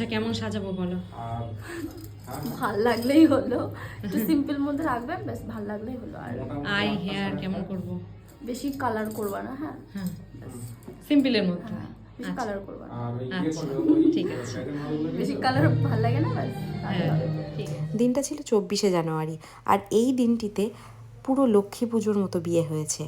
আচ্ছা কেমন সাজাবো বলো? ভাল লাগলেই হলো, একটু সিম্পল মধ্যে রাখবে, বেশ ভাল লাগলেই হলো। আর আই হেয়ার কেমন করব? বেশি কালার করবা না, হ্যাঁ হ্যাঁ, সিম্পলের মধ্যে। হ্যাঁ, বেশি কালার করবা না, আচ্ছা ঠিক আছে। বেশি কালার ভাল লাগে না, ব্যাস তাহলে হবে। ঠিক আছে। দিনটা ছিল 24শে জানুয়ারি, আর এই দিনটিতে পুরো লক্ষ্মী পুজোর মতো বিয়ে হয়েছে।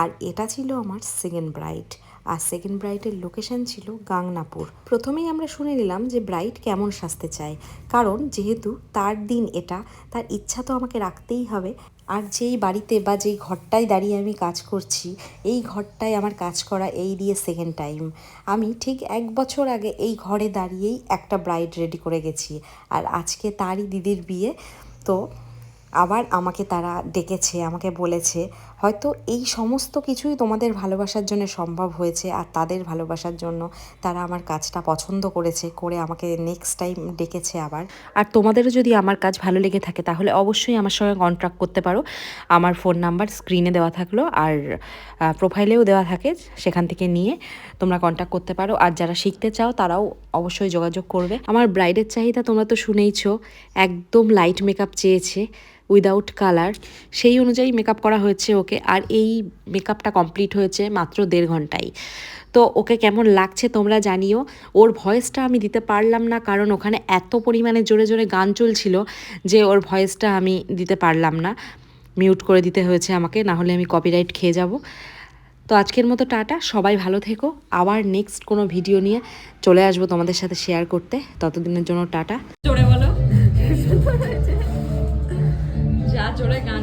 আর এটা ছিল আমার সেকেন্ড ব্রাইড, আর সেকেন্ড ব্রাইডের লোকেশন ছিল গাংনাপুর। প্রথমেই আমরা শুনে নিলাম যে ব্রাইড কেমন সাজতে চায়, কারণ যেহেতু তার দিন এটা, তার ইচ্ছা তো আমাকে রাখতেই হবে। আর যেই বাড়িতে বা যেই ঘরটায় দাঁড়িয়ে আমি কাজ করছি, এই ঘরটায় আমার কাজ করা এই দিয়ে সেকেন্ড টাইম। আমি ঠিক 1 বছর আগে এই ঘরে দাঁড়িয়েই একটা ব্রাইড রেডি করে গেছি, আর আজকে তারই দিদির বিয়ে। তো আবার আমাকে তারা ডেকেছে, আমাকে বলেছে হয়তো এই সমস্ত কিছুই তোমাদের ভালোবাসার জন্য সম্ভব হয়েছে, আর তাদের ভালোবাসার জন্য তারা আমার কাজটা পছন্দ করেছে, করে আমাকে নেক্সট টাইম ডেকেছে আবার। আর তোমাদেরও যদি আমার কাজ ভালো লেগে থাকে তাহলে অবশ্যই আমার সঙ্গে কন্ট্যাক্ট করতে পারো। আমার ফোন নাম্বার স্ক্রিনে দেওয়া থাকলো, আর প্রোফাইলেও দেওয়া থাকে, সেখান থেকে নিয়ে তোমরা কন্ট্যাক্ট করতে পারো। আর যারা শিখতে চাও তারাও অবশ্যই যোগাযোগ করবে। আমার ব্রাইডের চাহিদা তোমরা তো শুনেইছো, একদম লাইট মেকআপ চেয়েছে, উইদাউট কালার। সেই অনুযায়ী মেকআপ করা হয়েছে ওকে, আর এই মেকআপটা কমপ্লিট হয়েছে মাত্র 1.5 ঘন্টায়। তো ওকে কেমন লাগছে তোমরা জানিও। ওর ভয়েসটা আমি দিতে পারলাম না, কারণ ওখানে এত পরিমাণে জোরে জোরে গান চলছিল যে ওর ভয়েসটা আমি দিতে পারলাম না, মিউট করে দিতে হয়েছে আমাকে, না হলে আমি কপিরাইট খেয়ে যাব। তো আজকের মতো টাটা, সবাই ভালো থেকো। আবার নেক্সট কোনো ভিডিও নিয়ে চলে আসবো তোমাদের সাথে শেয়ার করতে, ততদিনের জন্য টাটা। জোরে বলো, যা জোরে গান